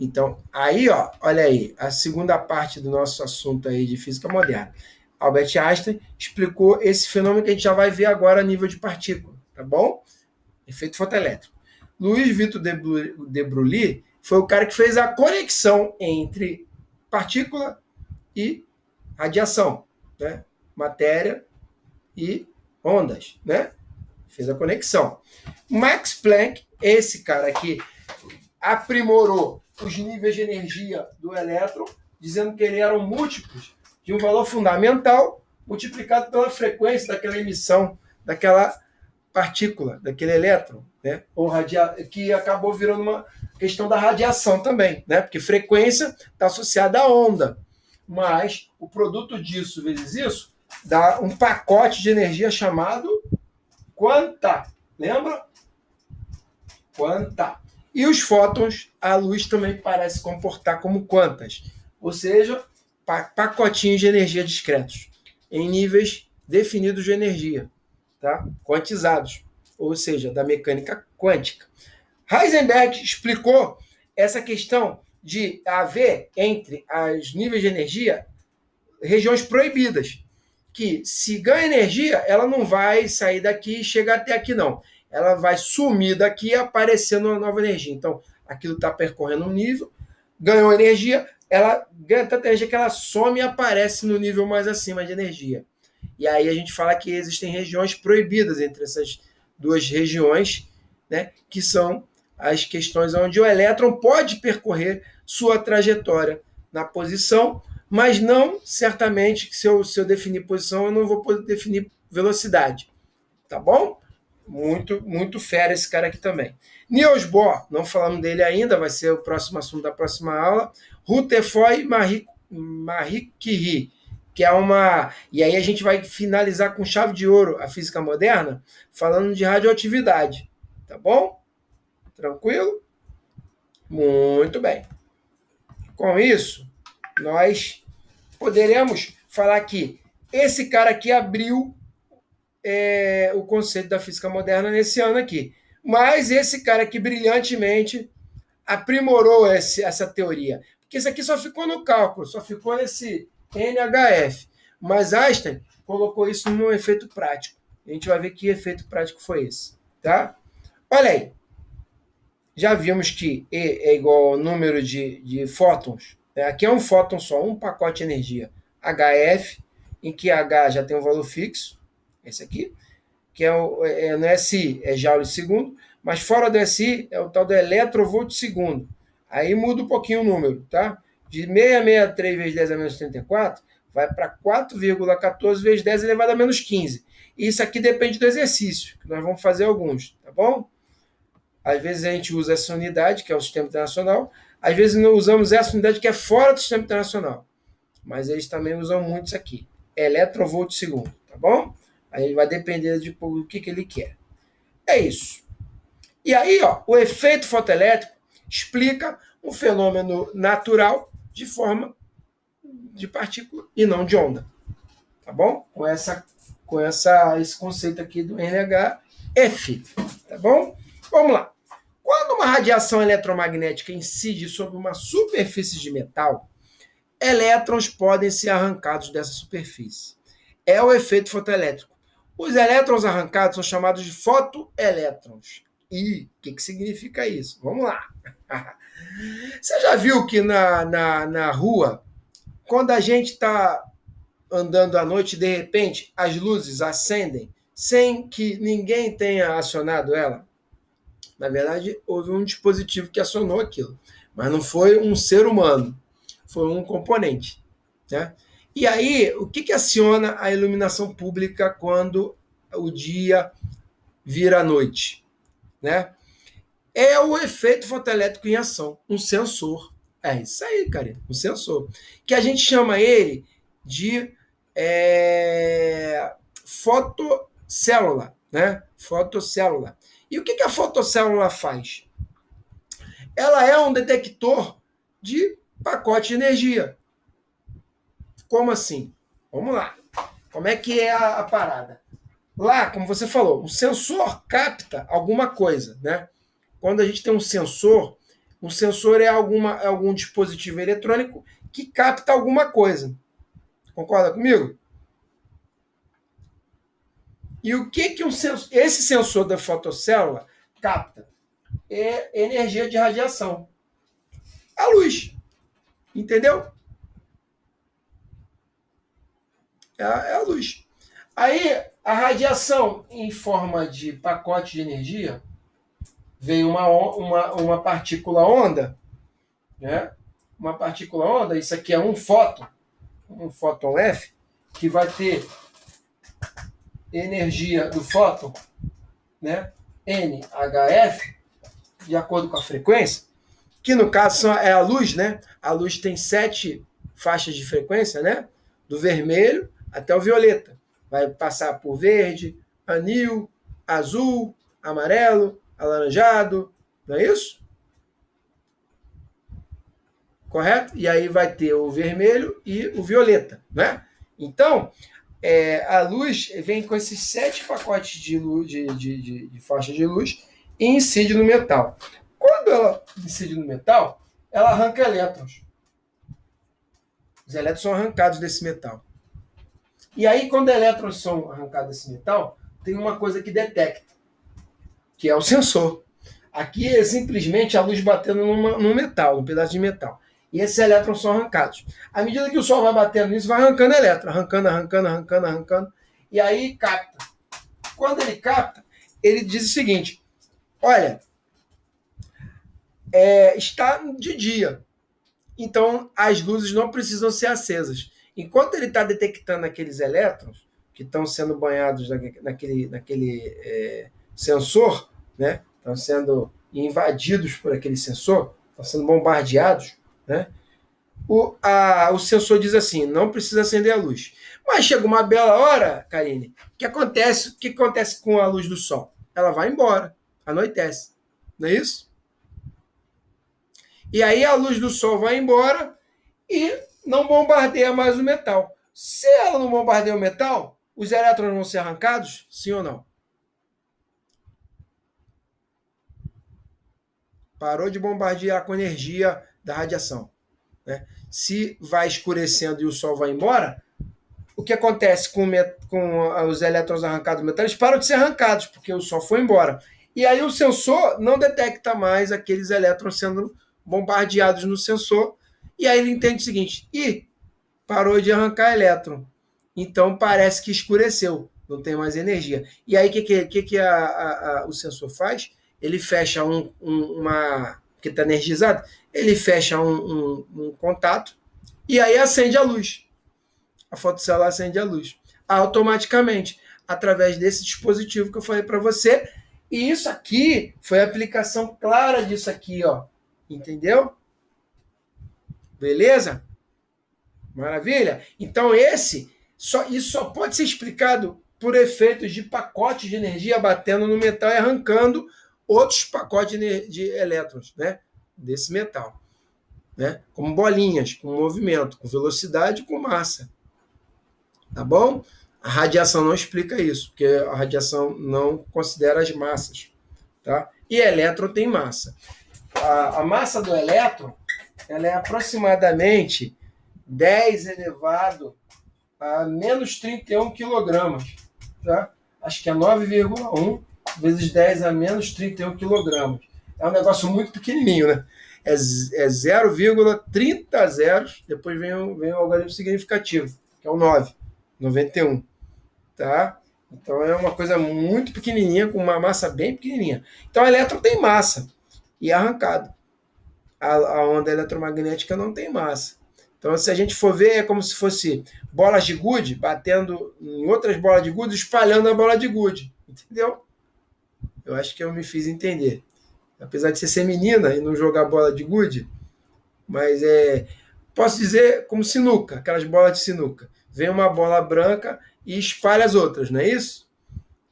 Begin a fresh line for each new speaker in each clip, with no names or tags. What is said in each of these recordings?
Então, aí, ó, olha aí, a segunda parte do nosso assunto aí de física moderna. Albert Einstein explicou esse fenômeno que a gente já vai ver agora a nível de partícula, tá bom? Efeito fotoelétrico. Louis Victor de Broglie foi o cara que fez a conexão entre partícula e radiação, né? Matéria e ondas, né? Fez a conexão. Max Planck, esse cara aqui, aprimorou os níveis de energia do elétron, dizendo que eles eram múltiplos de um valor fundamental multiplicado pela frequência daquela emissão, daquela partícula, daquele elétron, né? Que acabou virando uma questão da radiação também, né? Porque frequência está associada à onda, mas o produto disso vezes isso dá um pacote de energia chamado quanta. Lembra? Quanta. E os fótons, a luz também parece comportar como quantas, ou seja, pacotinhos de energia discretos, em níveis definidos de energia, tá? Quantizados, ou seja, da mecânica quântica. Heisenberg explicou essa questão de haver entre os níveis de energia regiões proibidas, que se ganha energia, ela não vai sair daqui e chegar até aqui, não. Ela vai sumir daqui e aparecer uma nova energia. Então, aquilo está percorrendo um nível, ganhou energia, ela ganha tanta energia que ela some e aparece no nível mais acima de energia. E aí a gente fala que existem regiões proibidas entre essas duas regiões, né, que são as questões onde o elétron pode percorrer sua trajetória na posição, mas não certamente que se eu definir posição, eu não vou poder definir velocidade. Tá bom? Muito fera esse cara aqui também. Niels Bohr, não falamos dele ainda, vai ser o próximo assunto da próxima aula. Rutherford e Marie Curie, que é uma... E aí a gente vai finalizar com chave de ouro a física moderna, falando de radioatividade. Tá bom? Tranquilo? Muito bem. Com isso, nós poderemos falar que esse cara aqui abriu o conceito da física moderna nesse ano aqui. Mas esse cara aqui brilhantemente aprimorou essa teoria. Porque isso aqui só ficou no cálculo, só ficou nesse NHF. Mas Einstein colocou isso num efeito prático. A gente vai ver que efeito prático foi esse. Tá? Olha aí. Já vimos que E é igual ao número de fótons. Aqui é um fóton só, um pacote de energia. HF, em que H já tem um valor fixo, esse aqui, que no SI é joule segundo, mas fora do SI é o tal do eletrovolo segundo. Aí muda um pouquinho o número, tá? De 663 vezes 10 a menos 34, vai para 4,14 vezes 10 elevado a menos 15. E isso aqui depende do exercício, que nós vamos fazer alguns, tá bom? Às vezes a gente usa essa unidade, que é o sistema internacional, às vezes não usamos essa unidade que é fora do sistema internacional. Mas eles também usam muito isso aqui. Eletrovolo segundo, tá bom? Aí vai depender do que ele quer. É isso. E aí, ó, o efeito fotoelétrico explica um fenômeno natural de forma de partícula e não de onda. Tá bom? Com esse conceito aqui do NHF. Tá bom? Vamos lá. Quando uma radiação eletromagnética incide sobre uma superfície de metal, elétrons podem ser arrancados dessa superfície. É o efeito fotoelétrico. Os elétrons arrancados são chamados de fotoelétrons. E o que significa isso? Vamos lá. Você já viu que na rua, quando a gente está andando à noite, de repente as luzes acendem sem que ninguém tenha acionado ela? Na verdade, houve um dispositivo que acionou aquilo, mas não foi um ser humano, foi um componente. Né? E aí, o que aciona a iluminação pública quando o dia vira a noite? Né? É o efeito fotoelétrico em ação, um sensor. É isso aí, cara, um sensor. Que a gente chama ele de fotocélula, né? Fotocélula. E o que a fotocélula faz? Ela é um detector de pacote de energia. Como assim? Vamos lá. Como é que é a parada? Lá, como você falou, o sensor capta alguma coisa, né? Quando a gente tem um sensor, Um sensor é algum dispositivo eletrônico que capta alguma coisa. Concorda comigo? E o que esse sensor da fotocélula capta? É energia de radiação. A luz. Entendeu? É a luz. Aí, a radiação em forma de pacote de energia, vem uma partícula onda, né? Uma partícula onda, isso aqui é um fóton F, que vai ter energia do fóton, né? NHF, de acordo com a frequência, que no caso é a luz, né? A luz tem 7 faixas de frequência, né? Do vermelho até o violeta. Vai passar por verde, anil, azul, amarelo, alaranjado, não é isso? Correto? E aí vai ter o vermelho e o violeta, né? Então, a luz vem com esses 7 pacotes de luz, de faixa de luz, e incide no metal. Quando ela incide no metal, ela arranca elétrons. Os elétrons são arrancados desse metal. E aí, quando elétrons são arrancados desse metal, tem uma coisa que detecta, que é o sensor. Aqui é simplesmente a luz batendo num metal, num pedaço de metal. E esses elétrons são arrancados. À medida que o Sol vai batendo nisso, vai arrancando elétron, arrancando. E aí capta. Quando ele capta, ele diz o seguinte: olha, está de dia, então as luzes não precisam ser acesas. Enquanto ele está detectando aqueles elétrons que estão sendo banhados naquele sensor, né? Estão sendo invadidos por aquele sensor, estão sendo bombardeados, né? O sensor diz assim, não precisa acender a luz. Mas chega uma bela hora, Karine, o que acontece com a luz do sol? Ela vai embora, anoitece, não é isso? E aí a luz do sol vai embora e não bombardeia mais o metal. Se ela não bombardeia o metal, os elétrons vão ser arrancados? Sim ou não? Parou de bombardear com energia da radiação. Né? Se vai escurecendo e o sol vai embora, o que acontece com os elétrons arrancados do metal? Eles param de ser arrancados, porque o sol foi embora. E aí o sensor não detecta mais aqueles elétrons sendo bombardeados no sensor, e aí ele entende o seguinte: parou de arrancar elétron, então parece que escureceu, não tem mais energia. E aí o que o sensor faz? Ele fecha que está energizado, ele fecha um contato e aí acende a luz. A fotocélula acende a luz automaticamente, através desse dispositivo que eu falei para você. E isso aqui foi a aplicação clara disso aqui, ó. Entendeu? Beleza? Maravilha? Então isso só pode ser explicado por efeitos de pacotes de energia batendo no metal e arrancando outros pacotes de elétrons, né? Desse metal. Né? Como bolinhas, com movimento, com velocidade, com massa. Tá bom? A radiação não explica isso, porque a radiação não considera as massas. Tá? E elétron tem massa. A massa do elétron ela é aproximadamente 10 elevado a menos 31 quilogramas. Tá? Acho que é 9,1 vezes 10 a menos 31 quilogramas. É um negócio muito pequenininho, né? É 0,30 zeros, depois vem o algarismo significativo, que é o 9, 91. Tá? Então é uma coisa muito pequenininha, com uma massa bem pequenininha. Então o elétron tem massa e é arrancado. A onda eletromagnética não tem massa. Então, se a gente for ver, é como se fosse bolas de gude batendo em outras bolas de gude, espalhando a bola de gude. Entendeu? Eu acho que eu me fiz entender. Apesar de você ser menina e não jogar bola de gude, mas posso dizer como sinuca, aquelas bolas de sinuca. Vem uma bola branca e espalha as outras, não é isso?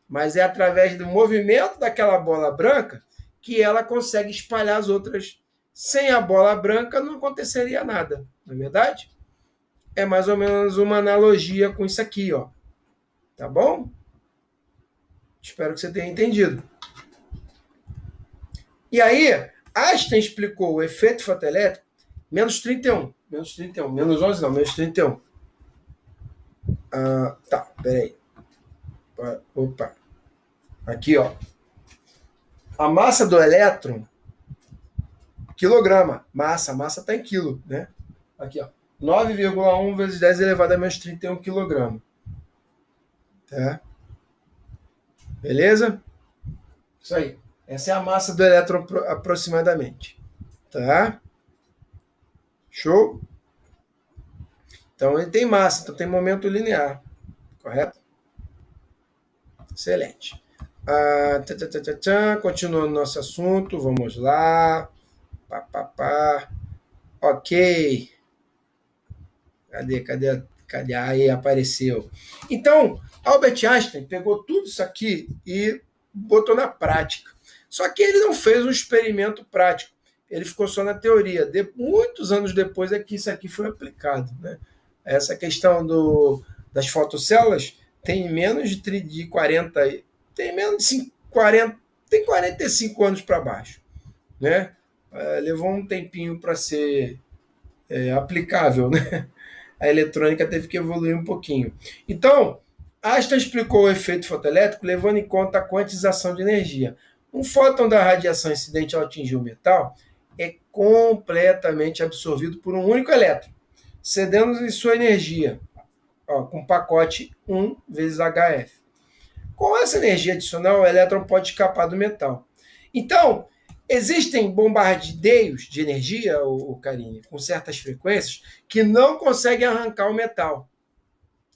Mas é através do movimento daquela bola branca que ela consegue espalhar as outras. Sem a bola branca não aconteceria nada, não é verdade? É mais ou menos uma analogia com isso aqui, ó. Tá bom? Espero que você tenha entendido. E aí, Einstein explicou o efeito fotoelétrico menos 31. Menos 31. Menos 11 não, menos 31. Tá, peraí. Opa. Aqui, ó. A massa do elétron, quilograma. Massa está em quilo, né? Aqui, ó. 9,1 vezes 10 elevado a menos 31 quilograma. Tá? Beleza? Isso aí. Essa é a massa do elétron aproximadamente. Tá? Show? Então ele tem massa, então tem momento linear. Correto? Excelente. Continuando nosso assunto, vamos lá. Ok. Cadê? Aí apareceu. Então, Albert Einstein pegou tudo isso aqui e botou na prática. Só que ele não fez um experimento prático. Ele ficou só na teoria. Muitos anos depois é que isso aqui foi aplicado. Né? Essa questão das fotocélulas tem menos de 40, tem menos de 40, tem 45 anos para baixo. Né? Levou um tempinho para ser aplicável, né? A eletrônica teve que evoluir um pouquinho. Então, Einstein explicou o efeito fotoelétrico levando em conta a quantização de energia. Um fóton da radiação incidente ao atingir o metal é completamente absorvido por um único elétron, cedendo-lhe sua energia, com pacote 1 vezes HF. Com essa energia adicional, o elétron pode escapar do metal. Então, existem bombardeios de energia, Karine, com certas frequências, que não conseguem arrancar o metal.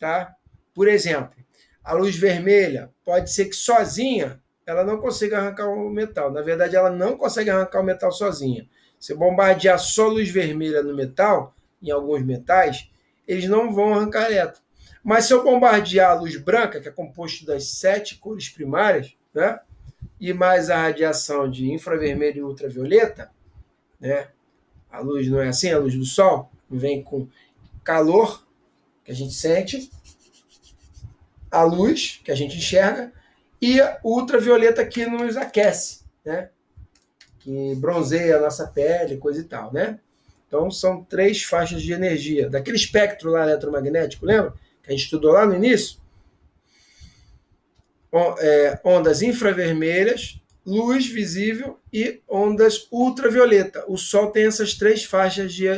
Tá? Por exemplo, a luz vermelha pode ser que sozinha ela não consiga arrancar o metal. Na verdade, ela não consegue arrancar o metal sozinha. Se bombardear só luz vermelha no metal, em alguns metais, eles não vão arrancar elétron. Mas se eu bombardear a luz branca, que é composto das 7 cores primárias, né? E mais a radiação de infravermelho e ultravioleta, né? A luz não é assim, a luz do sol vem com calor, que a gente sente, a luz, que a gente enxerga, e a ultravioleta que nos aquece, né? Que bronzeia a nossa pele, coisa e tal, né? Então, são 3 faixas de energia. Daquele espectro lá eletromagnético, lembra? Que a gente estudou lá no início? Ondas infravermelhas, luz visível e ondas ultravioleta. O Sol tem essas 3 faixas de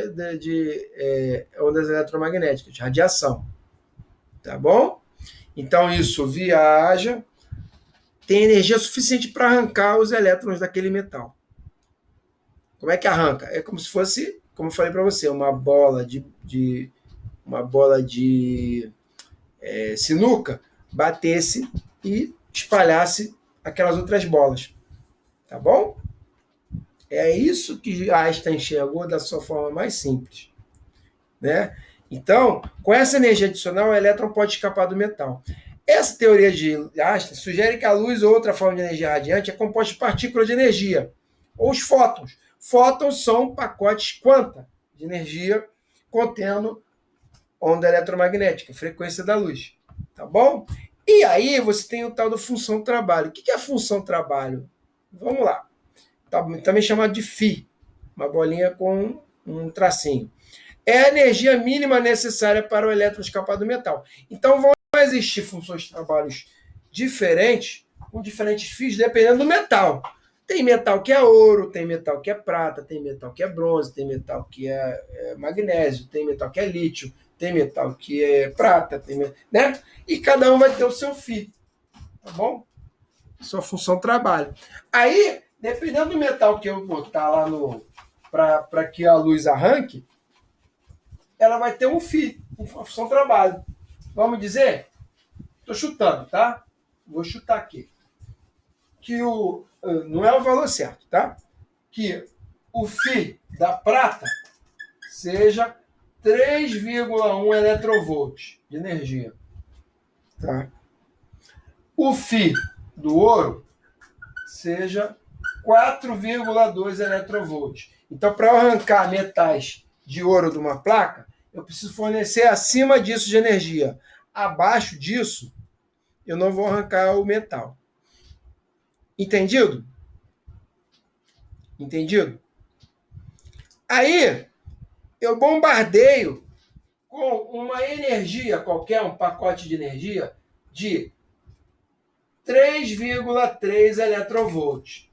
ondas eletromagnéticas, de radiação. Tá bom? Então, isso viaja, tem energia suficiente para arrancar os elétrons daquele metal. Como é que arranca? É como se fosse, como eu falei para você, uma bola de sinuca batesse e espalhasse aquelas outras bolas. Tá bom? É isso que Einstein enxergou da sua forma mais simples. Né? Então, com essa energia adicional, o elétron pode escapar do metal. Essa teoria de Einstein sugere que a luz ou outra forma de energia radiante é composta de partículas de energia, ou os fótons. Fótons são pacotes quanta de energia contendo onda eletromagnética, frequência da luz. Tá bom? E aí você tem o tal da função trabalho. O que é a função trabalho? Vamos lá. Também chamado de φ, uma bolinha com um tracinho. É a energia mínima necessária para o elétron escapar do metal. Então vão existir funções de trabalhos diferentes, com diferentes φs, dependendo do metal. Tem metal que é ouro, tem metal que é prata, tem metal que é bronze, tem metal que é magnésio, tem metal que é lítio, tem metal que é prata, né? E cada um vai ter o seu φ. Tá bom? Sua função trabalho. Aí, dependendo do metal que eu botar lá para que a luz arranque, ela vai ter um φ, uma função trabalho. Vamos dizer? Estou chutando, tá? Vou chutar aqui. Que não é o valor certo, tá? Que o φ da prata seja 3,1 eletrovvolts de energia. Tá? O φ do ouro seja 4,2 eletrovvolts. Então, para eu arrancar metais de ouro de uma placa, eu preciso fornecer acima disso de energia. Abaixo disso, eu não vou arrancar o metal. Entendido? Entendido? Aí, eu bombardeio com uma energia qualquer, um pacote de energia de 3,3 eletronvolts.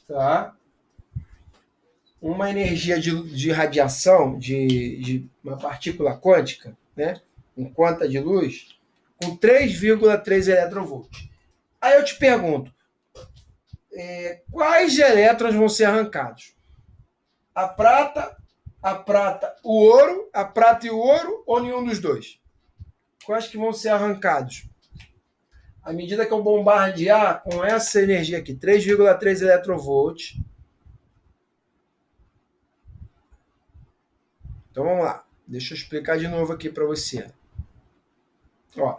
Tá? Uma energia de radiação de uma partícula quântica, né? Um quanta de luz, com 3,3 eletronvolts. Aí eu te pergunto, quais elétrons vão ser arrancados? A prata, o ouro, a prata e o ouro, ou nenhum dos dois? Quais que vão ser arrancados? À medida que eu bombardear com essa energia aqui, 3,3 eletronvolts. Então vamos lá. Deixa eu explicar de novo aqui para você. Ó,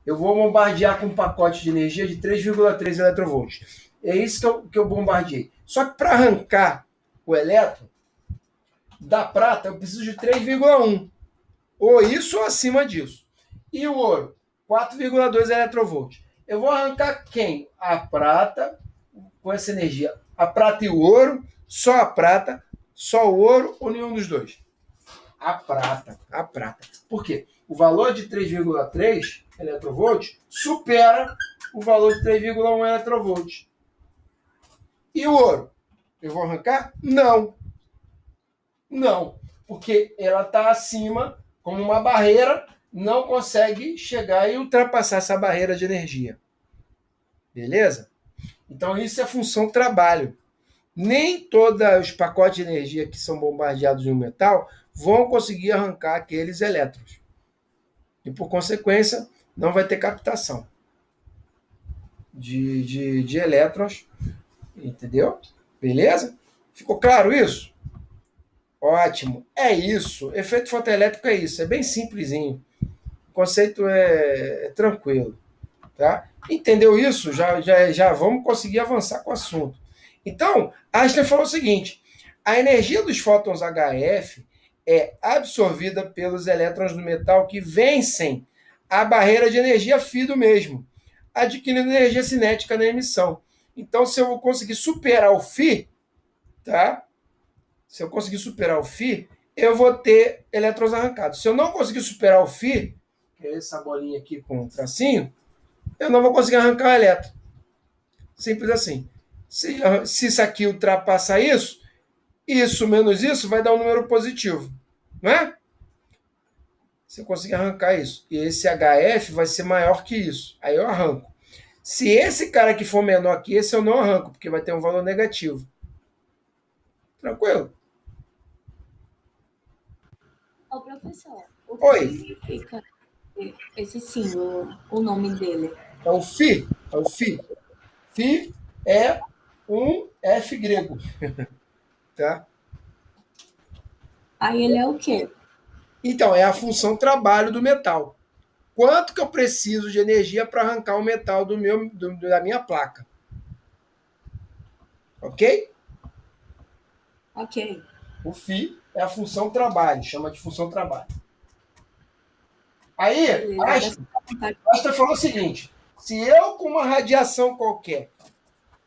eu vou bombardear com um pacote de energia de 3,3 eletronvolts. É isso que eu bombardeei. Só que para arrancar o elétron da prata, eu preciso de 3,1. Ou isso ou acima disso. E o ouro? 4,2 eletronvolts. Eu vou arrancar quem? A prata, com essa energia. A prata e o ouro, só a prata, só o ouro ou nenhum dos dois? A prata. Por quê? O valor de 3,3 eletronvolts supera o valor de 3,1 eletronvolts. E o ouro? Eu vou arrancar? Não. Não. Porque ela está acima, como uma barreira, não consegue chegar e ultrapassar essa barreira de energia. Beleza? Então, isso é função trabalho. Nem todos os pacotes de energia que são bombardeados no metal vão conseguir arrancar aqueles elétrons. E, por consequência, não vai ter captação de elétrons. Entendeu? Beleza? Ficou claro isso? Ótimo. É isso. Efeito fotoelétrico é isso. É bem simplesinho. O conceito é tranquilo. Tá? Entendeu isso? Já vamos conseguir avançar com o assunto. Então, Einstein falou o seguinte: a energia dos fótons HF é absorvida pelos elétrons do metal que vencem a barreira de energia φ do mesmo, adquirindo energia cinética na emissão. Então, se eu conseguir superar o φ, tá? Se eu conseguir superar o φ, eu vou ter elétrons arrancados. Se eu não conseguir superar o φ, que é essa bolinha aqui com um tracinho, eu não vou conseguir arrancar o elétron. Simples assim. Se isso aqui ultrapassar isso menos isso vai dar um número positivo. Não é? Se eu conseguir arrancar isso. E esse HF vai ser maior que isso. Aí eu arranco. Se esse cara aqui for menor que esse, eu não arranco, porque vai ter um valor negativo. Tranquilo?
Ô, professor, o que
Oi.
significa esse símbolo, o nome dele?
É o Φ. É o Φ. Φ é um F grego. Tá?
Aí ele é o quê?
Então, é a função trabalho do metal. Quanto que eu preciso de energia para arrancar o metal da minha placa? Ok?
Ok.
O φ é a função trabalho, chama de função trabalho. Aí, Einstein falou o seguinte: se eu, com uma radiação qualquer,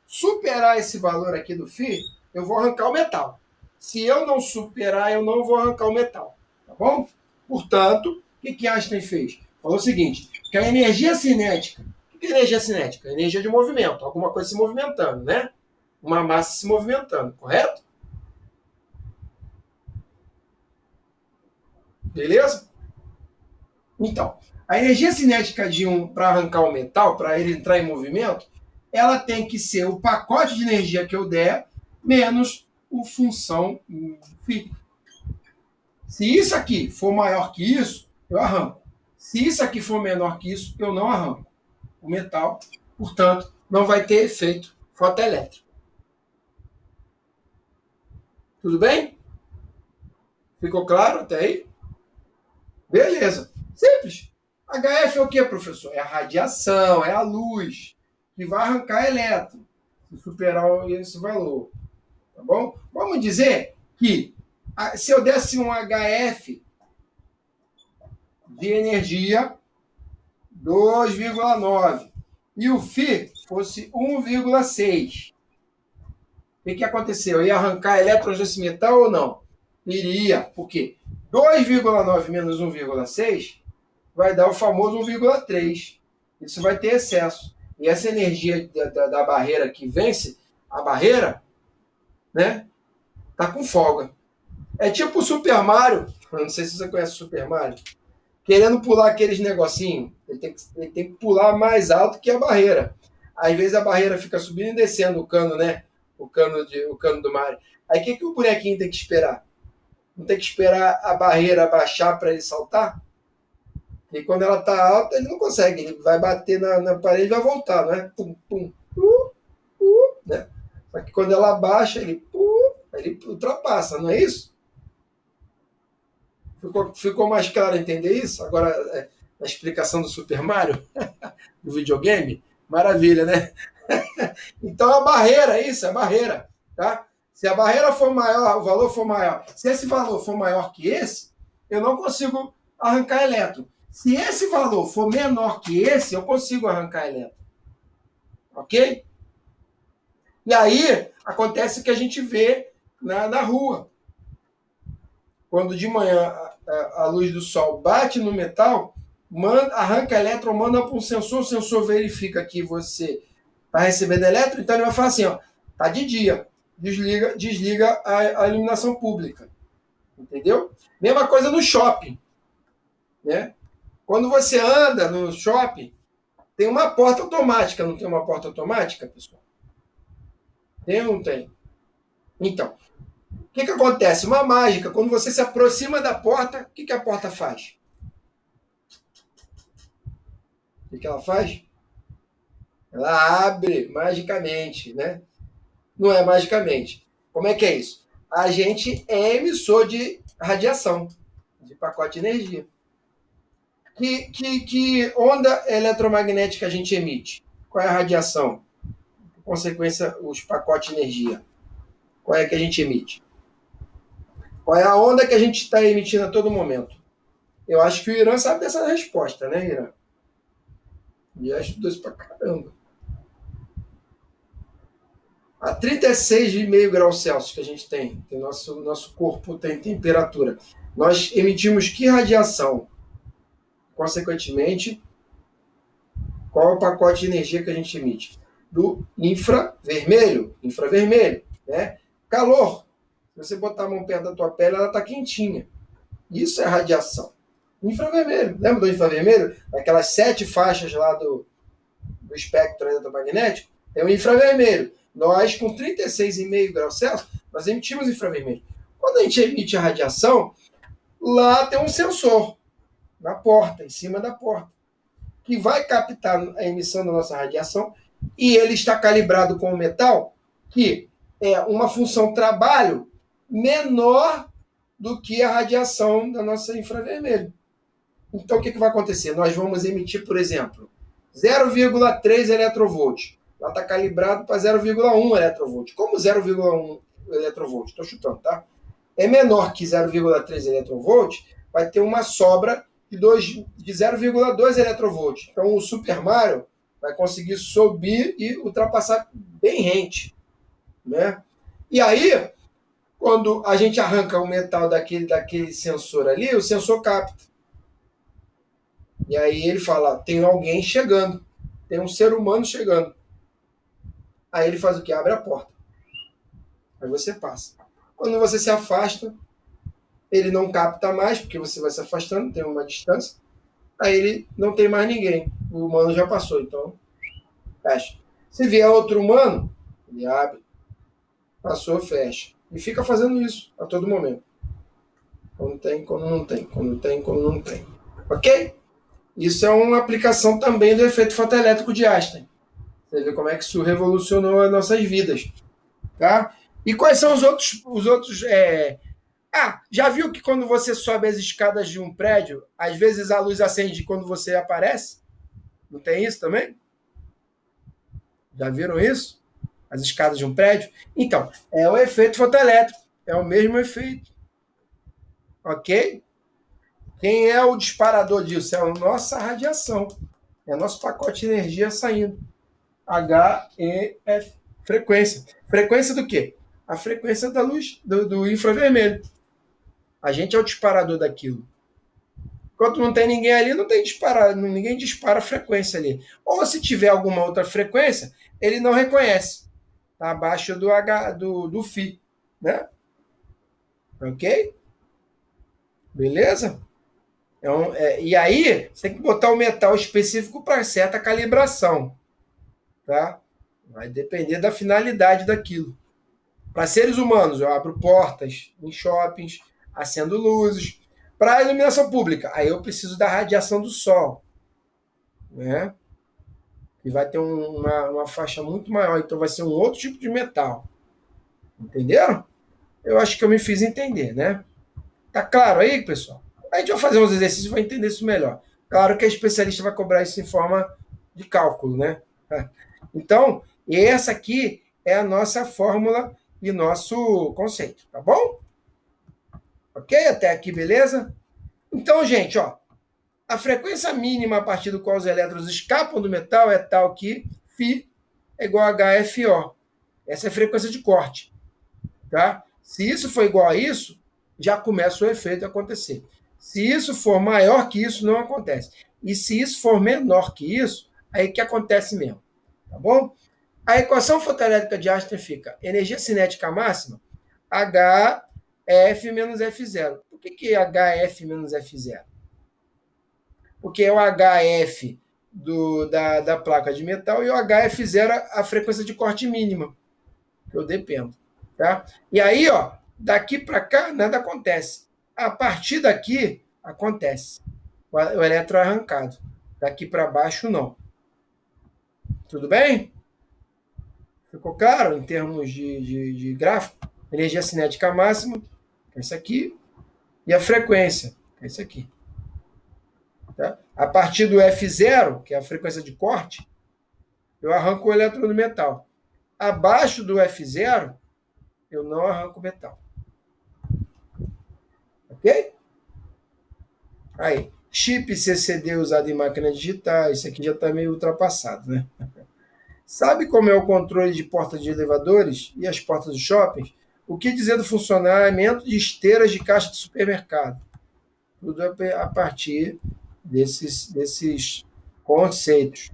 superar esse valor aqui do φ, eu vou arrancar o metal. Se eu não superar, eu não vou arrancar o metal. Tá bom? Portanto, o que Einstein fez? Falou o seguinte: que a energia cinética. O que é energia cinética? Energia de movimento, alguma coisa se movimentando, né? Uma massa se movimentando, correto? Beleza? Então, a energia cinética para arrancar o metal, para ele entrar em movimento, ela tem que ser o pacote de energia que eu der menos o função φ. Se isso aqui for maior que isso, eu arranco. Se isso aqui for menor que isso, eu não arranco o metal. Portanto, não vai ter efeito fotoelétrico. Tudo bem? Ficou claro até aí? Beleza. Simples. HF é o que, professor? É a radiação, é a luz que vai arrancar elétron se superar esse valor. Tá bom? Vamos dizer que se eu desse um HF de energia 2,9 e o φ fosse 1,6. O que aconteceu? Ia arrancar elétrons desse metal ou não? Iria. Por quê? 2,9 menos 1,6 vai dar o famoso 1,3. Isso vai ter excesso. E essa energia da barreira que vence a barreira, né, tá com folga. É tipo o Super Mario, não sei se você conhece o Super Mario, querendo pular aqueles negocinhos. Ele tem que pular mais alto que a barreira. Às vezes a barreira fica subindo e descendo o cano, né? O cano do Mario. Aí o que o bonequinho tem que esperar? Não tem que esperar a barreira baixar para ele saltar? E quando ela está alta, ele não consegue. Ele vai bater na parede e vai voltar, não é? Pum, pum, né? Só que quando ela baixa, ele ultrapassa, não é isso? Ficou mais claro entender isso? Agora, a explicação do Super Mario, do videogame, maravilha, né? Então, a barreira, isso, é a barreira, tá? Se a barreira for maior, o valor for maior, se esse valor for maior que esse, eu não consigo arrancar elétron. Se esse valor for menor que esse, eu consigo arrancar elétron. Ok? E aí, acontece o que a gente vê na rua. Quando de manhã a luz do sol bate no metal, arranca elétron, manda para um sensor, o sensor verifica que você está recebendo elétron, então ele vai falar assim, ó, tá de dia, desliga a iluminação pública. Entendeu? Mesma coisa no shopping. Né? Quando você anda no shopping, tem uma porta automática, não tem uma porta automática, pessoal? Tem ou não tem? Então, o que acontece? Uma mágica, quando você se aproxima da porta, o que a porta faz? O que ela faz? Ela abre magicamente, né? Não é magicamente. Como é que é isso? A gente é emissor de radiação, de pacote de energia. Que onda eletromagnética a gente emite? Qual é a radiação? Por consequência, os pacotes de energia. Qual é que a gente emite? Qual é a onda que a gente está emitindo a todo momento? Eu acho que o Irã sabe dessa resposta, né, Irã? E já estudou isso pra caramba. A 36,5 graus Celsius que a gente tem, que o nosso corpo tem temperatura, nós emitimos que radiação? Consequentemente, qual é o pacote de energia que a gente emite? Do infravermelho, né? Calor. Se você botar a mão perto da tua pele, ela está quentinha. Isso é radiação. Infravermelho. Lembra do infravermelho? Aquelas 7 faixas lá do espectro eletromagnético? É o infravermelho. Nós, com 36,5 graus Celsius, nós emitimos infravermelho. Quando a gente emite a radiação, lá tem um sensor na porta, em cima da porta, que vai captar a emissão da nossa radiação e ele está calibrado com o metal, que é uma função trabalho menor do que a radiação da nossa infravermelho. Então, o que vai acontecer? Nós vamos emitir, por exemplo, 0,3 eletrovольts. Lá está calibrado para 0,1 eletrovольts. Como 0,1 eletrovольts? Estou chutando, tá? É menor que 0,3 eletrovольts, vai ter uma sobra de 0,2 eletrovольts. Então, o Super Mario vai conseguir subir e ultrapassar bem rente. Né? E aí, quando a gente arranca o metal daquele sensor ali, o sensor capta. E aí ele fala, tem alguém chegando, tem um ser humano chegando. Aí ele faz o quê? Abre a porta. Aí você passa. Quando você se afasta, ele não capta mais, porque você vai se afastando, tem uma distância. Aí ele não tem mais ninguém. O humano já passou, então fecha. Se vier outro humano, ele abre. Passou, fecha. E fica fazendo isso a todo momento. Quando tem, quando não tem. Quando tem, quando não tem. Ok? Isso é uma aplicação também do efeito fotoelétrico de Einstein. Você vê como é que isso revolucionou as nossas vidas. Tá? E quais são os outros já viu que quando você sobe as escadas de um prédio, às vezes a luz acende quando você aparece? Não tem isso também? Já viram isso? As escadas de um prédio? Então, é o efeito fotoelétrico. É o mesmo efeito. Ok? Quem é o disparador disso? É a nossa radiação. É o nosso pacote de energia saindo. HEF. Frequência. Frequência do quê? A frequência da luz, do infravermelho. A gente é o disparador daquilo. Enquanto não tem ninguém ali, não tem disparar, ninguém dispara a frequência ali. Ou se tiver alguma outra frequência, ele não reconhece. Está abaixo do φ. Né? Ok? Beleza? Então, e aí, você tem que botar o metal específico para certa calibração. Tá? Vai depender da finalidade daquilo. Para seres humanos, eu abro portas em shoppings, acendo luzes. Para a iluminação pública, aí eu preciso da radiação do sol. Né? E vai ter uma faixa muito maior, então vai ser um outro tipo de metal. Entenderam? Eu acho que eu me fiz entender, né? Tá claro aí, pessoal? A gente vai fazer uns exercícios e vai entender isso melhor. Claro que a especialista vai cobrar isso em forma de cálculo, né? Então, essa aqui é a nossa fórmula e nosso conceito, tá bom? Ok? Até aqui, beleza? Então, gente, ó, a frequência mínima a partir do qual os elétrons escapam do metal é tal que φ é igual a HFO. Essa é a frequência de corte. Tá? Se isso for igual a isso, já começa o efeito a acontecer. Se isso for maior que isso, não acontece. E se isso for menor que isso, aí que acontece mesmo. Tá bom? A equação fotoelétrica de Einstein fica energia cinética máxima, HF menos F0. Por que é HF menos F0? Porque é o HF da placa de metal e o HF0 a frequência de corte mínima, que eu dependo. Tá? E aí, ó, daqui para cá, nada acontece. A partir daqui, acontece. O elétron é arrancado. Daqui para baixo, não. Tudo bem? Ficou claro em termos de gráfico? Energia cinética máxima, que é isso aqui, e a frequência, que é isso aqui. Tá? A partir do F0, que é a frequência de corte, eu arranco o elétron do metal. Abaixo do F0, eu não arranco o metal. Ok? Aí, chip CCD usado em máquinas digitais, isso aqui já está meio ultrapassado, né? Sabe como é o controle de portas de elevadores e as portas dos shoppings? O que dizer do funcionamento de esteiras de caixa de supermercado? Tudo a partir desses conceitos,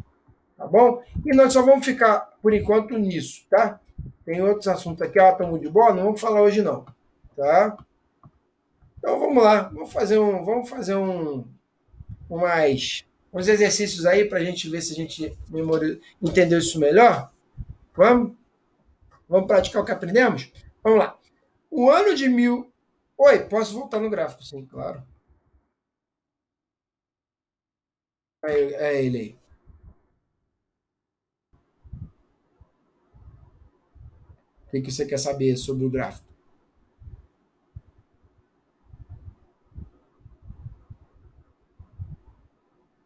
tá bom? E nós só vamos ficar, por enquanto, nisso, tá? Tem outros assuntos aqui, átomo de bola, não vamos falar hoje não, tá? Então vamos lá, vamos fazer uns exercícios aí para a gente ver se a gente entendeu isso melhor. Vamos? Vamos praticar o que aprendemos? Vamos lá. O ano de mil... Oi, posso voltar no gráfico, sim, claro. É ele aí. O que você quer saber sobre o gráfico?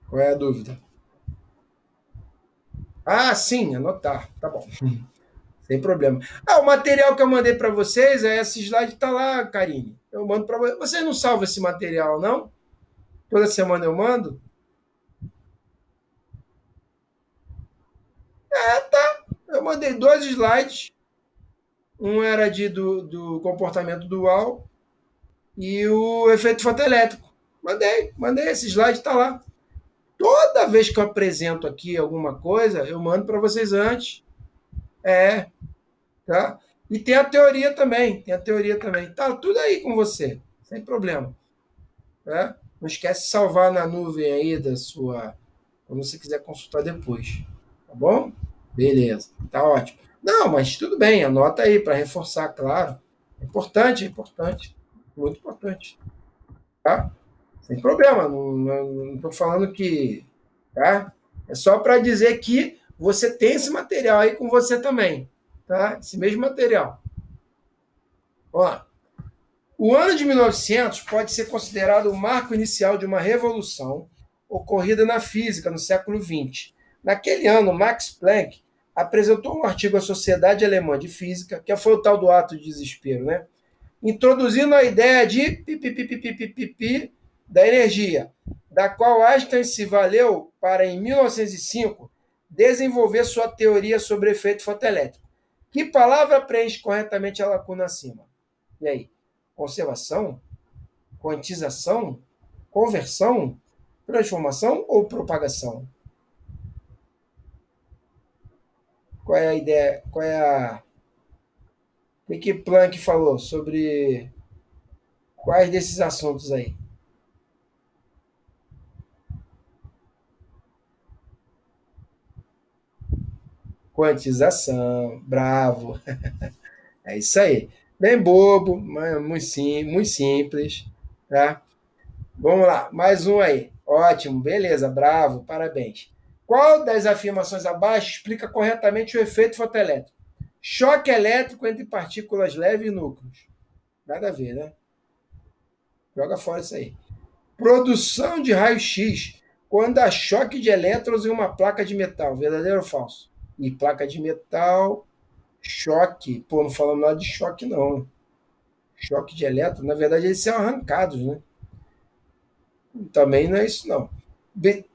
Qual é a dúvida? Ah, sim, anotar. Tá bom. Sem problema. Ah, o material que eu mandei para vocês, esse slide tá lá, Karine. Eu mando para vocês. Vocês não salvam esse material, não? Toda semana eu mando? Tá. Eu mandei 2 slides. Um era do comportamento dual e o efeito fotoelétrico. Mandei esse slide, tá lá. Toda vez que eu apresento aqui alguma coisa, eu mando para vocês antes. Tá? E tem a teoria também. Tá tudo aí com você, sem problema. Tá? Não esquece de salvar na nuvem aí da sua, quando você quiser consultar depois. Tá bom? Beleza, tá ótimo. Não, mas tudo bem, anota aí para reforçar, claro. É importante, muito importante. Tá? Sem problema, não estou falando que. Tá? É só para dizer que você tem esse material aí com você também. Tá? Esse mesmo material. Ó, o ano de 1900 pode ser considerado o marco inicial de uma revolução ocorrida na física no século XX. Naquele ano, Max Planck apresentou um artigo à Sociedade Alemã de Física, que foi o tal do ato de desespero, né? Introduzindo a ideia de da energia, da qual Einstein se valeu para, em 1905, desenvolver sua teoria sobre efeito fotoelétrico. Que palavra preenche corretamente a lacuna acima? E aí? Conservação? Quantização? Conversão? Transformação ou propagação? Qual é a ideia? Qual é a. O que Planck falou sobre quais desses assuntos aí? Quantização, bravo. É isso aí. Bem bobo, mas muito simples, tá? Vamos lá, mais um aí. Ótimo, beleza, bravo, parabéns. Qual das afirmações abaixo explica corretamente o efeito fotoelétrico? Choque elétrico entre partículas leves e núcleos. Nada a ver, né? Joga fora isso aí. Produção de raio-x quando há choque de elétrons em uma placa de metal. Verdadeiro ou falso? E placa de metal, choque. Pô, não falamos nada de choque, não. Choque de elétrons, na verdade, eles são arrancados, né? Também não é isso, não.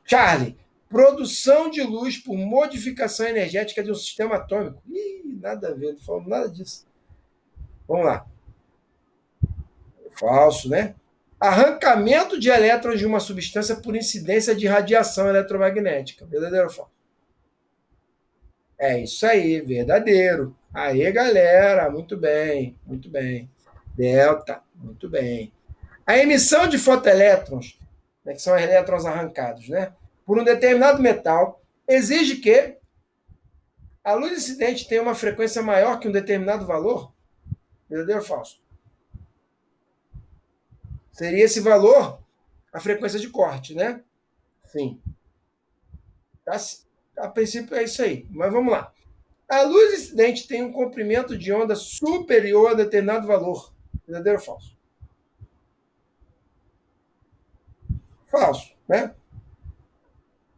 Charlie, produção de luz por modificação energética de um sistema atômico. Ih, nada a ver, não falamos nada disso. Vamos lá. Falso, né? Arrancamento de elétrons de uma substância por incidência de radiação eletromagnética. Verdadeiro ou falso? É isso aí, verdadeiro. Aí, galera, muito bem, muito bem. Delta, muito bem. A emissão de fotoelétrons, né, que são elétrons arrancados, né, por um determinado metal, exige que a luz incidente tenha uma frequência maior que um determinado valor? Verdadeiro ou falso? Seria esse valor a frequência de corte, né? Sim. Tá, a princípio é isso aí. Mas vamos lá. A luz incidente tem um comprimento de onda superior a determinado valor. Verdadeiro ou falso? Falso, né?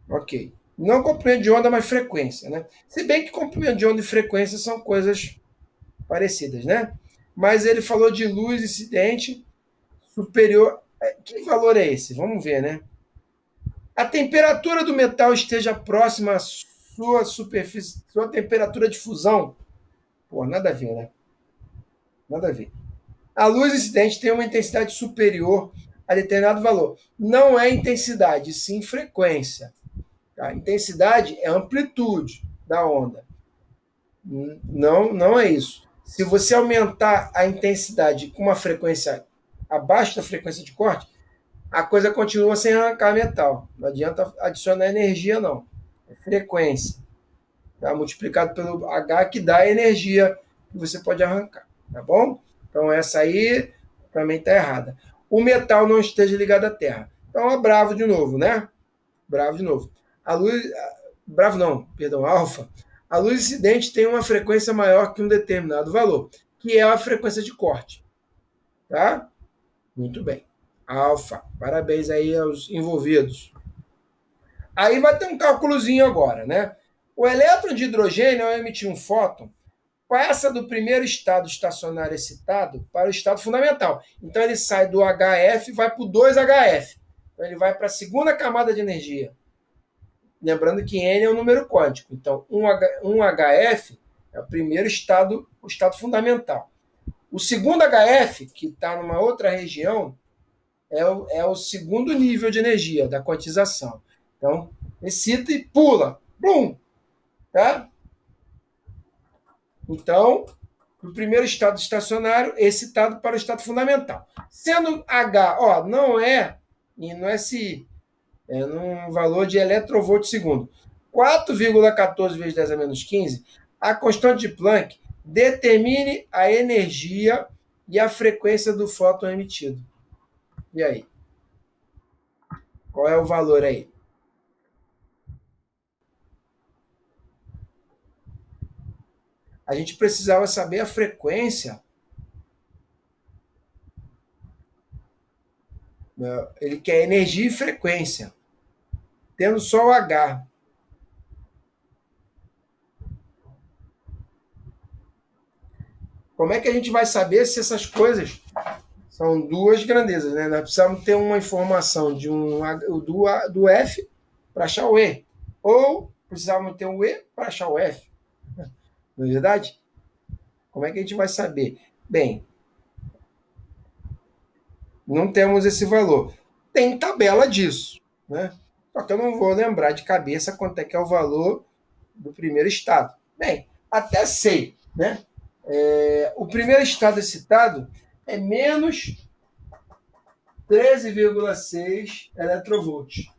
Ok. Não comprimento de onda, mas frequência, né? Se bem que comprimento de onda e frequência são coisas parecidas, né? Mas ele falou de luz incidente superior. Que valor é esse? Vamos ver, né? A temperatura do metal esteja próxima à sua superfície, sua temperatura de fusão. Pô, nada a ver, né? Nada a ver. A luz incidente tem uma intensidade superior a determinado valor. Não é intensidade, sim frequência. A intensidade é a amplitude da onda. Não, não é isso. Se você aumentar a intensidade com uma frequência abaixo da frequência de corte, a coisa continua sem arrancar metal. Não adianta adicionar energia, não. É frequência. Tá? Multiplicado pelo H que dá a energia que você pode arrancar. Tá bom? Então essa aí também está errada. O metal não esteja ligado à Terra. Então é bravo de novo, né? Bravo de novo. A luz. Bravo não, perdão, alfa. A luz incidente tem uma frequência maior que um determinado valor, que é a frequência de corte. Tá? Muito bem. Alfa. Parabéns aí aos envolvidos. Aí vai ter um cálculozinho agora, né? O elétron de hidrogênio, ao emitir um fóton, passa do primeiro estado estacionário excitado para o estado fundamental. Então ele sai do HF e vai para o 2HF. Então ele vai para a segunda camada de energia. Lembrando que N é um número quântico. Então, 1HF é o primeiro estado, o estado fundamental. O segundo HF, que está numa outra região, é o segundo nível de energia, da quantização. Então, excita e pula. Bum! Tá? Então, o primeiro estado estacionário, excitado para o estado fundamental. Sendo H, não é se é num valor de eletrovolo segundo. 4,14 vezes 10 a menos 15, a constante de Planck determine a energia e a frequência do fóton emitido. E aí? Qual é o valor aí? A gente precisava saber a frequência. Ele quer energia e frequência, tendo só o H. Como é que a gente vai saber se essas coisas são duas grandezas, né? Nós precisamos ter uma informação do F para achar o E. Ou precisávamos ter um E para achar o F. Não é verdade? Como é que a gente vai saber? Bem, não temos esse valor. Tem tabela disso, né? Só que eu não vou lembrar de cabeça quanto é que é o valor do primeiro estado. Bem, até sei, né? O primeiro estado excitado é menos 13,6 eletrovvolts.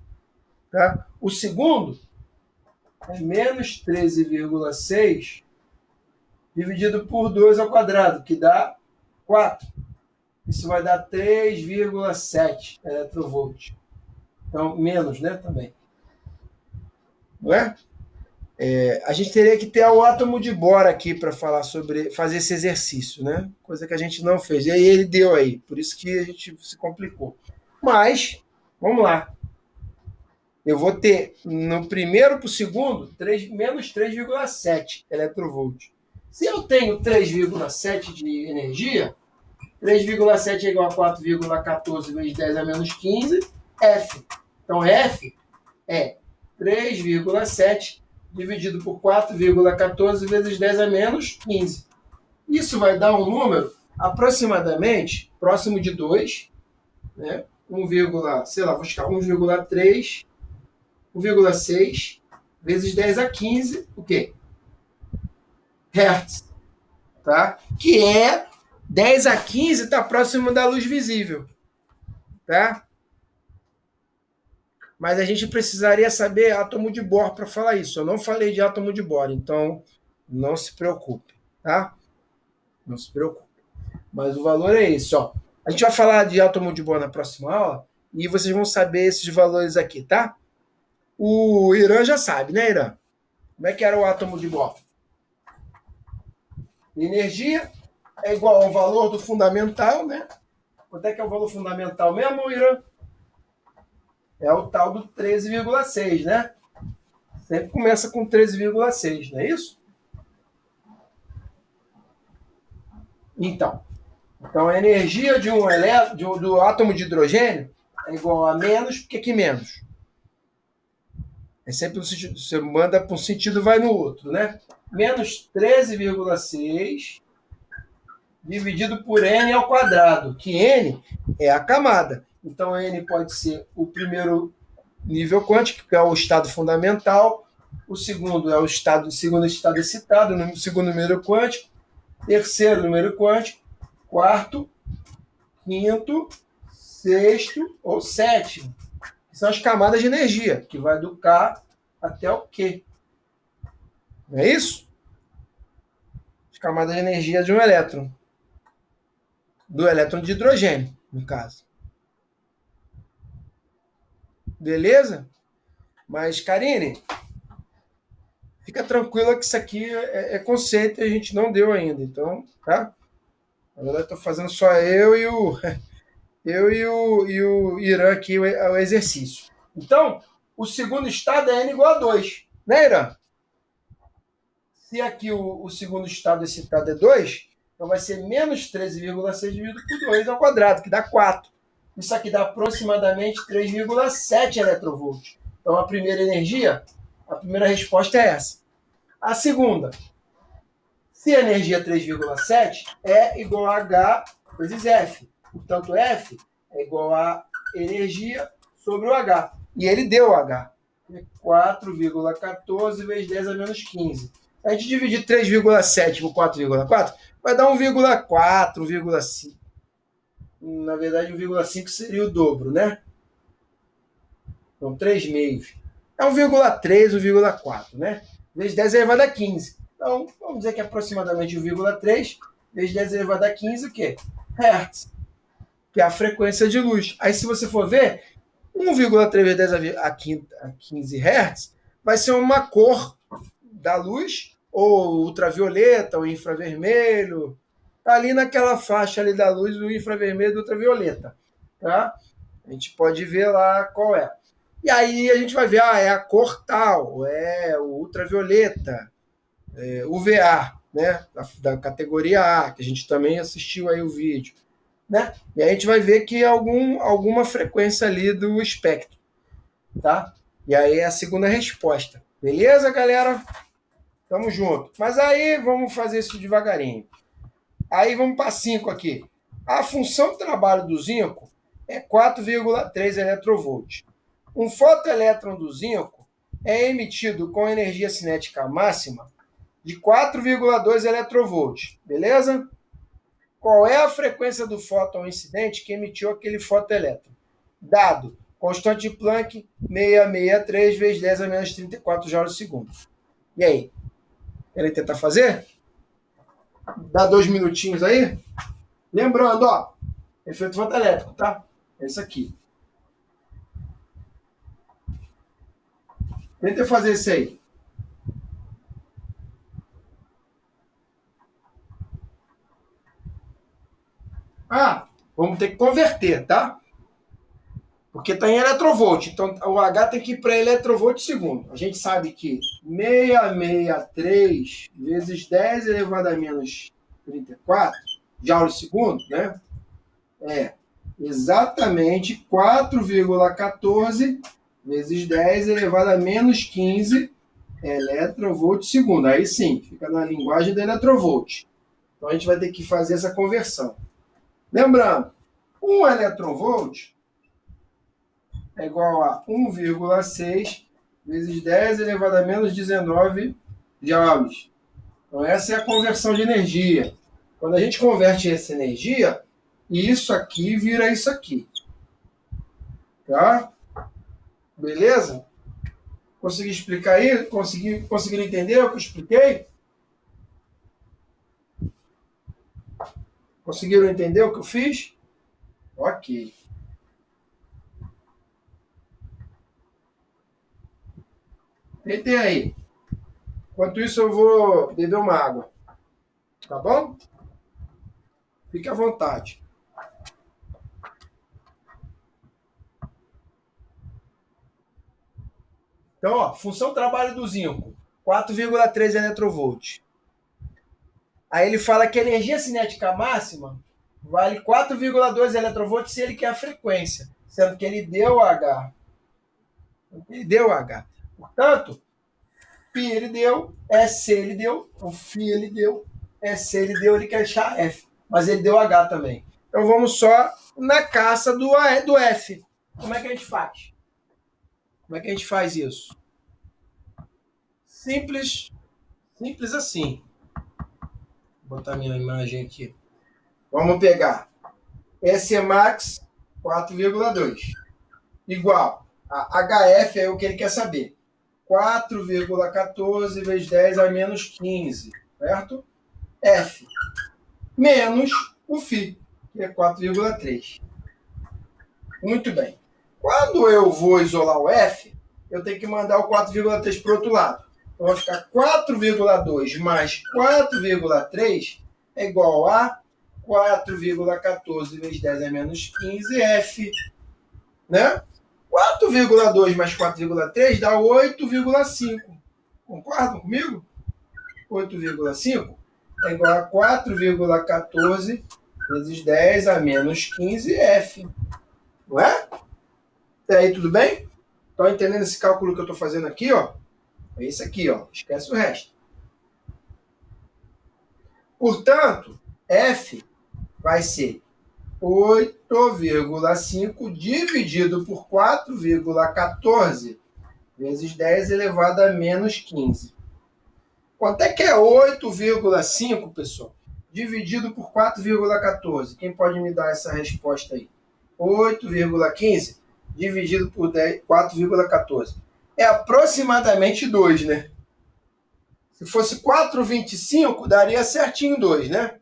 Tá? O segundo é menos 13,6 dividido por 2 ao quadrado, que dá 4. Isso vai dar 3,7 eletrovvolts. Então, menos, né, também. Não é? A gente teria que ter o átomo de bora aqui para fazer esse exercício, né? Coisa que a gente não fez. E aí ele deu aí, por isso que a gente se complicou. Mas, vamos lá. Eu vou ter no primeiro para o segundo menos 3,7 eletrovvolts. Se eu tenho 3,7 de energia, 3,7 é igual a 4,14 vezes 10 a menos 15, F. Então, F é 3,7 dividido por 4,14 vezes 10 a menos 15. Isso vai dar um número aproximadamente próximo de 2, né? 1, sei lá, vou buscar 1,3, 1,6 vezes 10 a 15, o quê? Hertz. Tá? Que é 10 a 15 está próximo da luz visível. Tá? Mas a gente precisaria saber átomo de Bohr para falar isso. Eu não falei de átomo de Bohr, então não se preocupe, tá? Não se preocupe. Mas o valor é esse, ó. A gente vai falar de átomo de Bohr na próxima aula e vocês vão saber esses valores aqui, tá? O Irã já sabe, né, Irã? Como é que era o átomo de Bohr? Energia é igual ao valor do fundamental, né? Quanto é que é o valor fundamental mesmo, Irã? É o tal do 13,6, né? Sempre começa com 13,6, não é isso? Então a energia de do átomo de hidrogênio é igual a menos, por que menos? É sempre no sentido, você manda para um sentido, vai no outro, né? Menos 13,6 dividido por n ao quadrado, que n é a camada. Então, n pode ser o primeiro nível quântico, que é o estado fundamental, o segundo é o segundo estado excitado, o segundo número quântico, terceiro número quântico, quarto, quinto, sexto ou sétimo. São as camadas de energia, que vai do K até o Q. Não é isso? As camadas de energia de um elétron. Do elétron de hidrogênio, no caso. Beleza? Mas, Karine, fica tranquila que isso aqui é conceito e a gente não deu ainda. Então, tá? Na verdade, estou fazendo só eu e o Irã aqui o exercício. Então, o segundo estado é n igual a 2. Né, Irã? Se aqui o segundo estado excitado é 2, então vai ser menos 13,6 dividido por 2 ao quadrado, que dá 4. Isso aqui dá aproximadamente 3,7 eletrovvolts. Então, a primeira resposta é essa. A segunda, se a energia é 3,7, é igual a H vezes F. Portanto, F é igual a energia sobre o H. E ele deu o H. 4,14 vezes 10 a menos 15. A gente dividir 3,7 por 4,4, vai dar 1,4, 1,5. Na verdade, 1,5 seria o dobro, né? Então, 3 meios. É 1,3, 1,4, né? Vezes 10 elevado a 15. Então, vamos dizer que é aproximadamente 1,3 vezes 10 elevado a 15, o quê? Hertz, que é a frequência de luz. Aí, se você for ver, 1,3 vezes 10 a 15 Hz vai ser uma cor da luz, ou ultravioleta, ou infravermelho. Está ali naquela faixa ali da luz do infravermelho e do ultravioleta. Tá? A gente pode ver lá qual é. E aí a gente vai ver, é a cor tal, é o ultravioleta, UVA, né? Da categoria A, que a gente também assistiu aí o vídeo. Né? E aí a gente vai ver que alguma frequência ali do espectro. Tá? E aí é a segunda resposta. Beleza, galera? Tamo junto. Mas aí vamos fazer isso devagarinho. Aí vamos para 5 aqui. A função de trabalho do zinco é 4,3 eletrovolts. Um fotoelétron do zinco é emitido com energia cinética máxima de 4,2 eletrovolts. Beleza? Qual é a frequência do fóton incidente que emitiu aquele fotoelétron? Dado. Constante de Planck, 663 vezes 10 a menos 34 joules por segundo. E aí? Querem tentar fazer? Dá 2 minutinhos aí? Lembrando, ó, efeito fotoelétrico, tá? É isso aqui. Tenta fazer isso aí. Ah, vamos ter que converter, tá? Porque está em eletrovvolt. Então, o H tem que ir para eletrovvolt segundo. A gente sabe que 663 vezes 10 elevado a menos 34 joules segundo, né? É exatamente 4,14 vezes 10 elevado a menos 15 eletrovvolt segundo. Aí sim, fica na linguagem do eletrovvolt. Então, a gente vai ter que fazer essa conversão. Lembrando, 1 eletronvolt é igual a 1,6 vezes 10 elevado a menos 19 joules. Então, essa é a conversão de energia. Quando a gente converte essa energia, isso aqui vira isso aqui. Tá? Beleza? Consegui explicar aí? Conseguiram entender o que eu expliquei? Conseguiram entender o que eu fiz? Ok. Tentem aí. Enquanto isso, eu vou beber uma água. Tá bom? Fique à vontade. Então, ó, função trabalho do zinco, 4,3 eletrovolts. Aí ele fala que a energia cinética máxima vale 4,2 eletrovvolts se ele quer a frequência, sendo que ele deu H. Portanto, π ele deu, SC ele deu, o φ ele deu, SC ele deu, ele quer achar F. Mas ele deu H também. Então vamos só na caça do F. Como é que a gente faz? Como é que a gente faz isso? Simples assim. Vou botar minha imagem aqui. Vamos pegar SE max 4,2 igual a HF é o que ele quer saber. 4,14 vezes 10 a menos 15, certo? F menos o φ, que é 4,3. Muito bem. Quando eu vou isolar o F, eu tenho que mandar o 4,3 para o outro lado. Então vai ficar 4,2 mais 4,3 é igual a 4,14 vezes 10 a menos 15 F. Né? 4,2 mais 4,3 dá 8,5. Concordam comigo? 8,5 é igual a 4,14 vezes 10 a menos 15 F. Não é? Até aí tudo bem? Estão entendendo esse cálculo que eu estou fazendo aqui? Ó? É esse aqui, ó. Esquece o resto. Portanto, F vai ser 8,5 dividido por 4,14 vezes 10 elevado a menos 15. Quanto é que é 8,5, pessoal? Dividido por 4,14. Quem pode me dar essa resposta aí? 8,15 dividido por 4,14. É aproximadamente 2, né? Se fosse 4,25, daria certinho 2, né?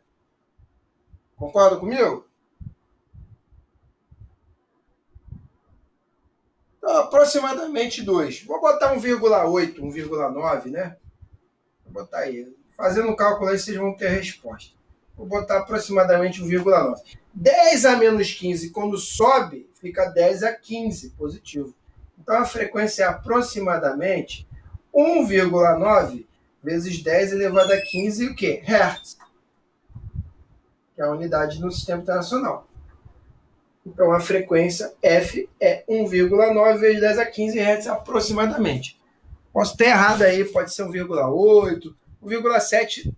Concorda comigo? Então, aproximadamente 2. Vou botar 1,8, 1,9, né? Vou botar aí. Fazendo um cálculo aí, vocês vão ter a resposta. Vou botar aproximadamente 1,9. 10 a menos 15, quando sobe, fica 10 a 15, positivo. Então, a frequência é aproximadamente 1,9 vezes 10 elevado a 15, o quê? Hertz. Que é a unidade no sistema internacional. Então, a frequência F é 1,9 vezes 10 a 15 Hz aproximadamente. Posso ter errado aí, pode ser 1,8, 1,7.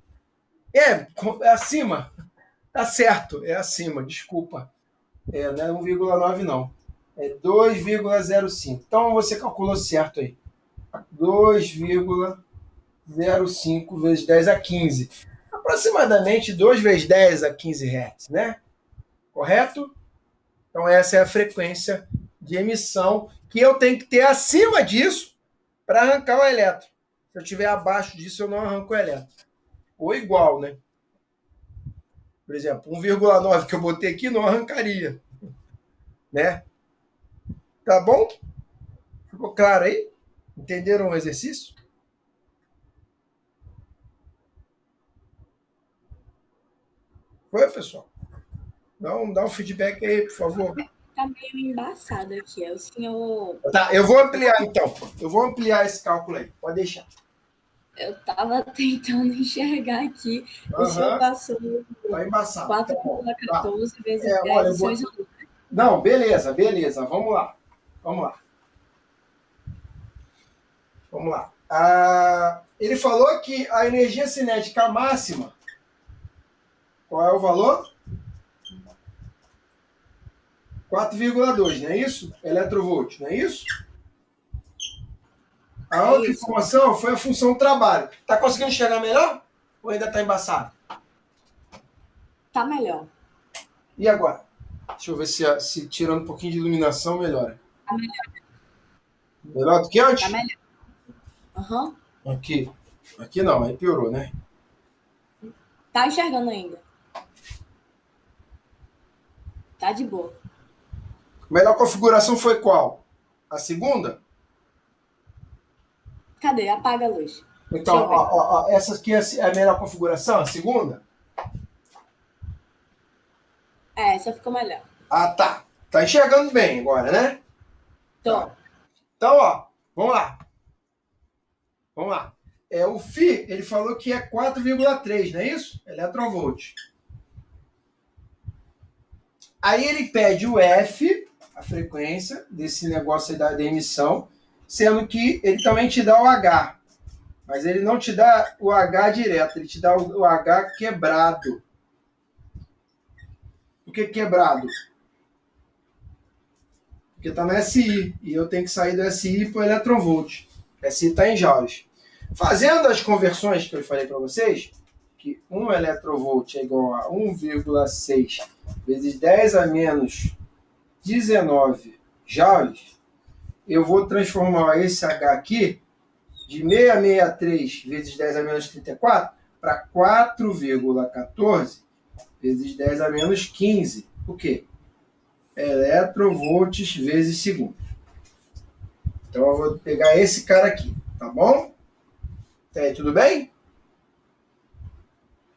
É acima. Tá certo, é acima, desculpa. Não é 1,9 não. É 2,05. Então você calculou certo aí. 2,05 vezes 10 a 15. Aproximadamente 2 vezes 10 a 15 Hz, né? Correto? Então essa é a frequência de emissão que eu tenho que ter acima disso para arrancar o elétron. Se eu estiver abaixo disso, eu não arranco o elétron. Ou igual, né? Por exemplo, 1,9 que eu botei aqui não arrancaria. Né? Tá bom? Ficou claro aí? Entenderam o exercício? Foi, pessoal? Dá um feedback aí, por favor.
Tá meio embaçado aqui. É o senhor.
Tá, eu vou ampliar então. Eu vou ampliar esse cálculo aí. Pode deixar.
Eu tava tentando enxergar aqui. O senhor passou
Tá embaçado.
4,14 vezes 10
olha,
e seus alunos.
Não, beleza. Vamos lá. Ele falou que a energia cinética máxima, qual é o valor? 4,2, não é isso? Eletrovvolt, não é isso? A outra informação foi a função trabalho. Tá conseguindo enxergar melhor? Ou ainda tá embaçado?
Tá melhor.
E agora? Deixa eu ver se tirando um pouquinho de iluminação melhora.
Tá melhor.
Melhor do que antes?
Tá melhor. Aham.
Aqui não, aí piorou, né?
Tá enxergando ainda. Tá de boa.
A melhor configuração foi qual? A segunda?
Cadê? Apaga a luz.
Então, essa aqui é a melhor configuração, a segunda?
Essa ficou melhor.
Ah, tá. Tá enxergando bem agora, né?
Tô.
Tá. Então, vamos lá. O Φ, ele falou que é 4,3, não é isso? Eletronvolt. Aí ele pede o F, a frequência desse negócio aí da emissão, sendo que ele também te dá o H. Mas ele não te dá o H direto, ele te dá o H quebrado. Por que quebrado? Porque está no SI, e eu tenho que sair do SI para o eletronvolt. SI está em joules. Fazendo as conversões que eu falei para vocês, que 1 eletronvolt é igual a 1,6 vezes 10 a menos 19 joules, eu vou transformar esse H aqui de 663 vezes 10 a menos 34 para 4,14 vezes 10 a menos 15. O quê? Eletronvolts vezes segundo. Então eu vou pegar esse cara aqui, tá bom? Até aí, tudo bem?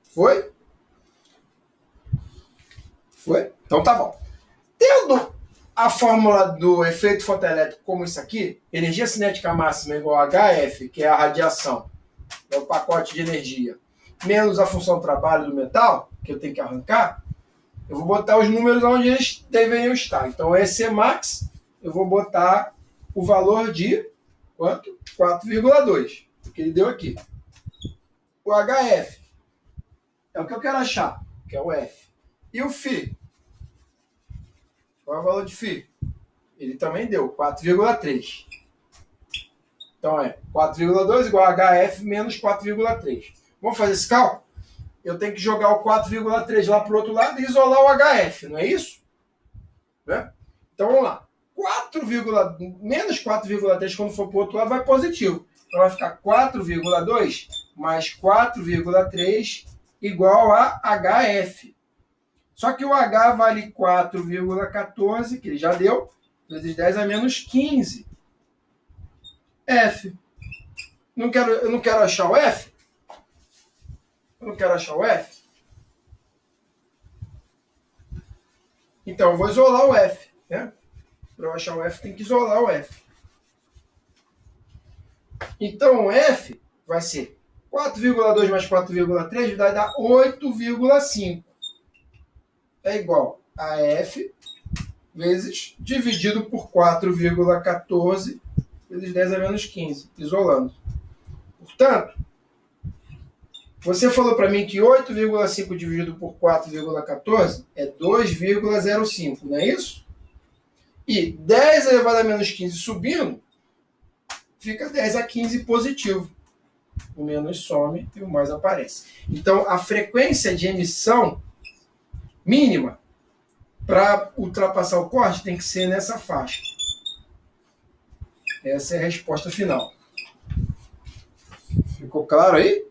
Foi? Então tá bom. Tendo a fórmula do efeito fotoelétrico como isso aqui, energia cinética máxima é igual a HF, que é a radiação, é o pacote de energia, menos a função trabalho do metal, que eu tenho que arrancar, eu vou botar os números onde eles deveriam estar. Então, o EC max, eu vou botar o valor de quanto? 4,2, que ele deu aqui. O HF é o que eu quero achar, que é o F. E o Φ? Qual é o valor de Φ? Ele também deu 4,3. Então, 4,2 igual a HF menos 4,3. Vamos fazer esse cálculo? Eu tenho que jogar o 4,3 lá para o outro lado e isolar o HF, não é isso? Né? Então, vamos lá. Menos 4,3 quando for para o outro lado vai positivo. Então, vai ficar 4,2 mais 4,3 igual a HF. Só que o H vale 4,14, que ele já deu, vezes 10 a menos 15. F. Eu não quero achar o F? Eu não quero achar o F? Então, eu vou isolar o F. Né? Para eu achar o F, tem que isolar o F. Então, o F vai ser 4,2 mais 4,3 vai dar 8,5. É igual a F vezes dividido por 4,14 vezes 10 a menos 15, isolando. Portanto, Você falou para mim que 8,5 dividido por 4,14 é 2,05, não é isso? E 10 elevado a menos 15 subindo, fica 10 a 15 positivo. O menos some e o mais aparece. Então, a frequência de emissão mínima para ultrapassar o corte tem que ser nessa faixa. Essa é a resposta final. Ficou claro aí?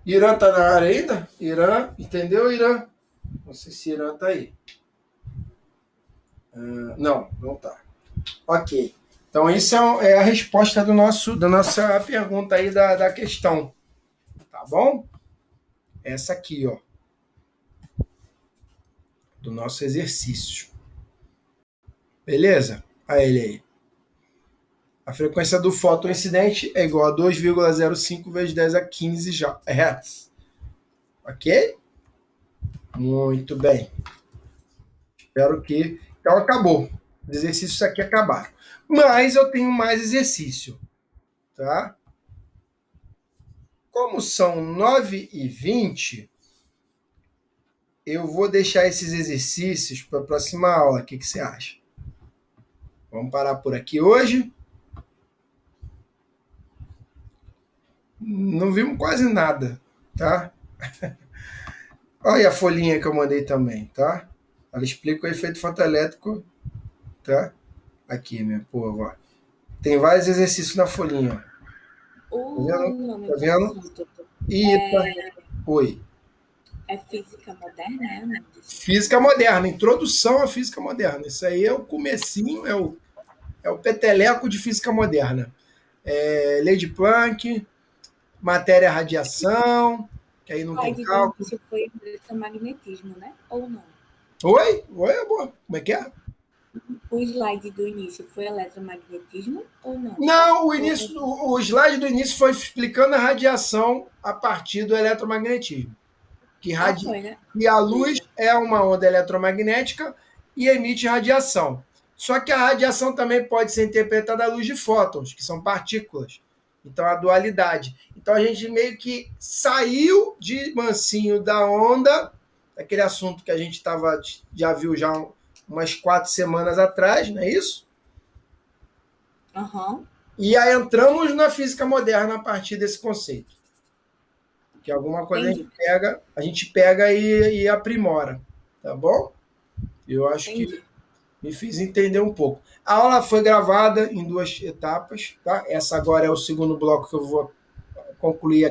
Irã tá na área ainda? Irã, entendeu, Irã? Não sei se Irã tá aí. Não, não tá. Ok. Então, isso é a resposta da nossa pergunta aí da questão. Tá bom? Essa aqui, ó. Do nosso exercício. Beleza? Aí ele aí. A frequência do fóton incidente é igual a 2,05 vezes 10 a 15 Hz. Ok? Muito bem. Espero que... Então, acabou. Os exercícios aqui acabaram. Mas eu tenho mais exercício. Tá? Como são 9h20, eu vou deixar esses exercícios para a próxima aula. O que você acha? Vamos parar por aqui hoje. Não vimos quase nada, tá? Olha a folhinha que eu mandei também, tá? Ela explica o efeito fotoelétrico, tá? Aqui, minha porra, ó. Tem vários exercícios na folhinha. Tá vendo? Tá vendo? Oi.
É física moderna, né?
Física moderna, introdução à física moderna. Isso aí é o comecinho, é o peteleco de física moderna. Lei de Planck, matéria radiação, que aí não tem cálculo.
Isso foi eletromagnetismo, né? Ou não?
Oi, amor. Como é que é?
O slide do início foi eletromagnetismo ou não?
Não, o slide do início foi explicando a radiação a partir do eletromagnetismo. Que a luz é uma onda eletromagnética e emite radiação. Só que a radiação também pode ser interpretada à luz de fótons, que são partículas. Então, a dualidade. Então, a gente meio que saiu de mansinho da onda, aquele assunto que a gente já viu já umas 4 semanas atrás, não é isso?
Uhum.
E aí entramos na física moderna a partir desse conceito. Que alguma coisa a gente pega e aprimora, tá bom? Eu acho que me fiz entender um pouco. A aula foi gravada em 2 etapas, tá? Essa agora é o segundo bloco que eu vou concluir aqui.